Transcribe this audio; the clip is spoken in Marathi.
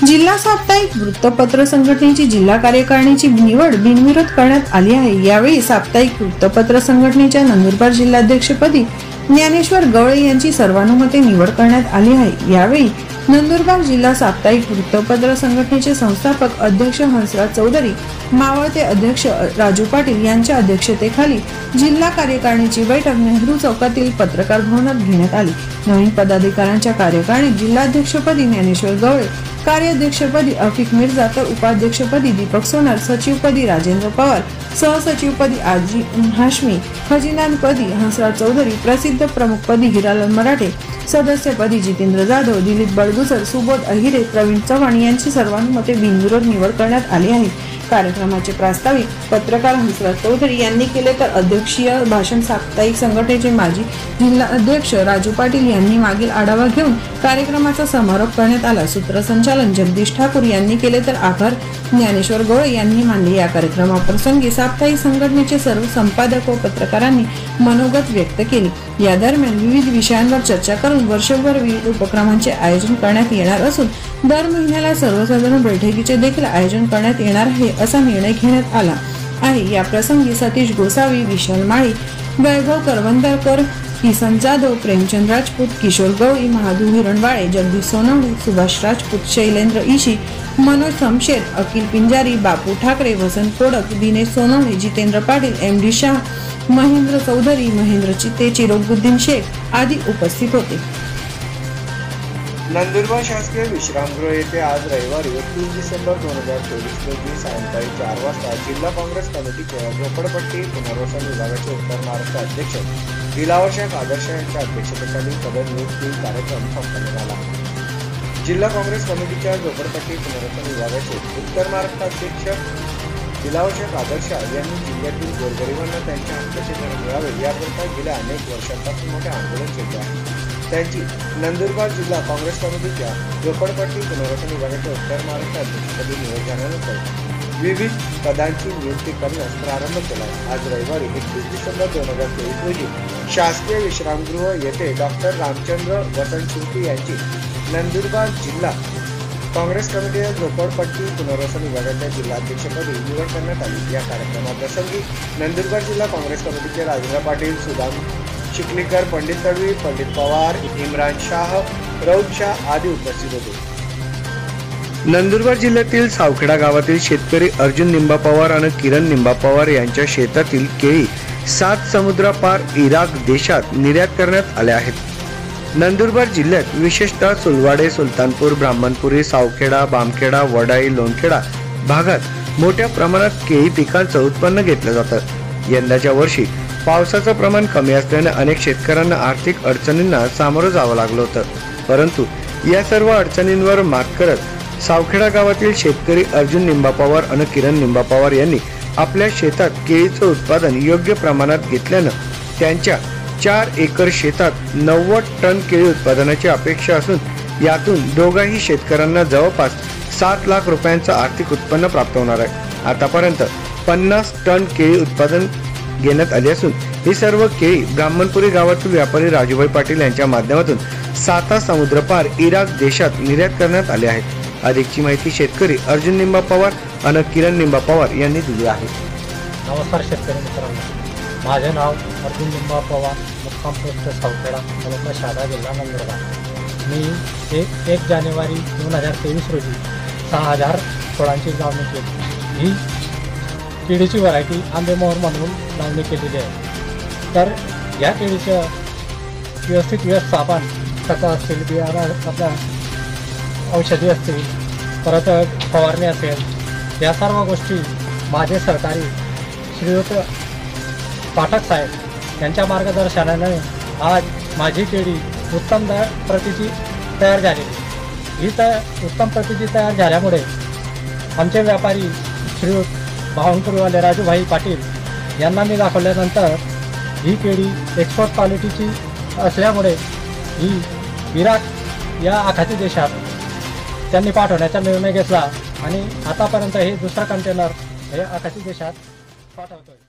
जिल्हा साप्ताहिक वृत्तपत्र संघटनेची जिल्हा कार्यकारिणीची निवड बिनविरोध करण्यात आली आहे। यावेळी साप्ताहिक वृत्तपत्र संघटनेच्या नंदुरबार जिल्हाध्यक्षपदी ज्ञानेश्वर गवळे यांची सर्वानुमते निवड करण्यात आली आहे। यावेळी नंदुरबार जिल्हा साप्ताहिक वृत्तपत्र संघटनेचे संस्थापक अध्यक्ष हंसराज चौधरी, मावळते अध्यक्ष राजू पाटील यांच्या अध्यक्षतेखाली जिल्हा कार्यकारिणीची बैठक नेहरू चौकातील पत्रकार भवनात घेण्यात आली। नवीन पदाधिकाऱ्यांच्या कार्यकारिणीत जिल्हाध्यक्षपदी ज्ञानेश्वर गवळे, कार्याध्यक्षपदी अफिक मिर्झा तर उपाध्यक्षपदी दीपक सोनार, सचिवपदी राजेंद्र पवार, सहसचिवपदी आजी हाशमी, खजिनदारपदी हंसराज चौधरी, प्रसिद्ध प्रमुखपदी हिरालाल मराठे, सदस्यपदी जितेंद्र जाधव, दिलीप बडगुसर, सुबोध अहिरे, प्रवीण चव्हाण यांची सर्वानुमते बिनविरोध निवड करण्यात आली आहे। कार्यक्रमाचे प्रास्ताविक पत्रकार हंसराज चौधरी यांनी केले तर अध्यक्षीय भाषण साप्ताहिक संघटनेचे माजी जिल्हा अध्यक्ष राजू पाटील यांनी मागील आढावा घेऊन कार्यक्रमाचा समारोप करण्यात आला। सूत्रसंचालन जगदीश ठाकूर यांनी केले तर आभार ज्ञानेश्वर गवळे यांनी मानले। या कार्यक्रमाप्रसंगी साप्ताहिक संघटनेचे सर्व संपादक व पत्रकारांनी मनोगत व्यक्त केले। या दरम्यान विविध विषयांवर चर्चा करून वर्षभर विविध उपक्रमांचे आयोजन करण्यात येणार असून दर महिन्याला सर्वसाधारण बैठकीचे देखील आयोजन करण्यात येणार आहे असा निर्णय घेण्यात आला आहे। या प्रसंगी सतीश गोसावी, विशाल माळी, वैभव करवंदरकर, किसन जाधव, प्रेमचंद राजपूत, किशोर गवळी, महादू हिरणवाळे, जगदीश सोनवणे, सुभाष राजपूत, शैलेंद्र इशी, मनोज समशेर, अखिल पिंजारी, बापू ठाकरे, वसंत कोडक, दिनेश सोनवणे, जितेंद्र पाटील, MD शाह, महेंद्र चौधरी, महेंद्र चित्ते, चिरोगुद्दीन शेख आदी उपस्थित होते। नंदुरबार शासकीय विश्रामगृह येथे आज रविवारी 31 डिसेंबर 2024 रोजी सायंकाळी 4 वाजता जिल्हा काँग्रेस कमिटीच्या झोपडपट्टी पुनर्वसन विभागाचे उत्तर महाराष्ट्र अध्यक्ष दिलावर शेख आदर्श यांच्या अध्यक्षतेखाली पदनियुक्ती कार्यक्रम संपन्न झाला। जिल्हा काँग्रेस कमिटीच्या झोपडपट्टी पुनर्वसन विभागाचे उत्तर महाराष्ट्र अध्यक्ष दिलावर शेख आदर्श यांनी जिल्ह्यातील गोरगरिबांना त्यांच्या हक्काचे घर मिळावे याकरिता गेल्या अनेक वर्षांपासून मोठे आंदोलन केले आहे। त्यांची नंदुरबार जिल्हा काँग्रेस कमिटीच्या झोपडपट्टी पुनर्वसन विभागाच्या उत्तर महाराष्ट्र अध्यक्षपदी निवड झाल्यानंतर विविध पदांची नियुक्ती करण्यास प्रारंभ केला। आज रविवारी 31 डिसेंबर 2023 रोजी शासकीय विश्रामगृह येथे डॉक्टर रामचंद्र वसंत शिंपी यांची नंदुरबार जिल्हा काँग्रेस कमिटीच्या झोपडपट्टी पुनर्वसन विभागाच्या जिल्हाध्यक्षपदी निवड करण्यात आली। या कार्यक्रमाप्रसंगी नंदुरबार जिल्हा काँग्रेस कमिटीचे राजेंद्र पाटील, सुदाम चिखलीकर, पंडित तडवी, पंडित पवार, इम्रान शाह, रौद शाह आदी उपस्थित होते। नंदुरबार जिल्ह्यातील सावखेडा गावातील शेतकरी अर्जुन निंबा पवार आणि किरण निंबा पवार यांच्या शेतातील केळी 7 समुद्रापार इराक देशात निर्यात करण्यात आल्या आहेत। नंदुरबार जिल्ह्यात विशेषतः सुलवाडे, सुलतानपूर, ब्राह्मणपुरी, सावखेडा, बामखेडा, वडाई, लोणखेडा भागात मोठ्या प्रमाणात केळी पिकांचं उत्पन्न घेतलं जातं। यंदाच्या वर्षी पावसाचं प्रमाण कमी असल्याने अनेक शेतकऱ्यांना आर्थिक अडचणींना सामोरं जावं लागलं होतं, परंतु या सर्व अडचणींवर मात करत सावखेडा गावातील शेतकरी अर्जुन निंबा पवार आणि किरण निंबा पवार यांनी आपल्या शेतात केळीचं उत्पादन योग्य प्रमाणात घेतल्यानं त्यांच्या 4 एकर शेतात 90 टन केळी उत्पादनाची अपेक्षा असून यातून दोघाही शेतकऱ्यांना जवळपास 7 लाख रुपयांचं आर्थिक उत्पन्न प्राप्त होणार आहे। आतापर्यंत 50 टन केळी उत्पादन घेण्यात आले असून ही सर्व केळी ब्राह्मणपुरी गावातील व्यापारी राजूभाई पाटील यांच्या माध्यमातून 7 समुद्रपार इराक देशात निर्यात करण्यात आले आहेत। अधिकची माहिती शेतकरी अर्जुन निंबा पवार आणि किरण निंबा पवार यांनी दिली आहे। नमस्कार शेतकरी मित्रांनो, माझे नाव अर्जुन निंबा पवार, मुक्काम पोस्ट सावखेडा, तालुका शहादा, जिल्हा नंदुरबार। मी 1 जानेवारी 2023 रोजी 6000 फळांची लावणी केली। ही केळीची व्हरायटी आंबेमोहर म्हणून लावणी केलेली आहे। तर या केळीचं व्यवस्थित व्यवस्थापन खतं असतील, बियाणं आपल्या औषधी असतील, परत फवारणी असेल, या सर्व गोष्टी माझे सहकारी श्रीयुत पाठक साहेब यांच्या मार्गदर्शनाने आज माझी केळी उत्तम प्रतीची तयार झालेली। ही उत्तम प्रतीची तयार झाल्यामुळे आमचे व्यापारी श्रीयुत भावनपुरीवाले राजूभाई पाटील यांना मी दाखवल्यानंतर ही केळी एक्सपोर्ट क्वालिटीची असल्यामुळे ही इराक या आखाती देशात त्यांनी पाठवण्याचा निर्णय घेतला आणि आतापर्यंत हे दुसरा कंटेनर हे आखाती देशात पाठवतोय।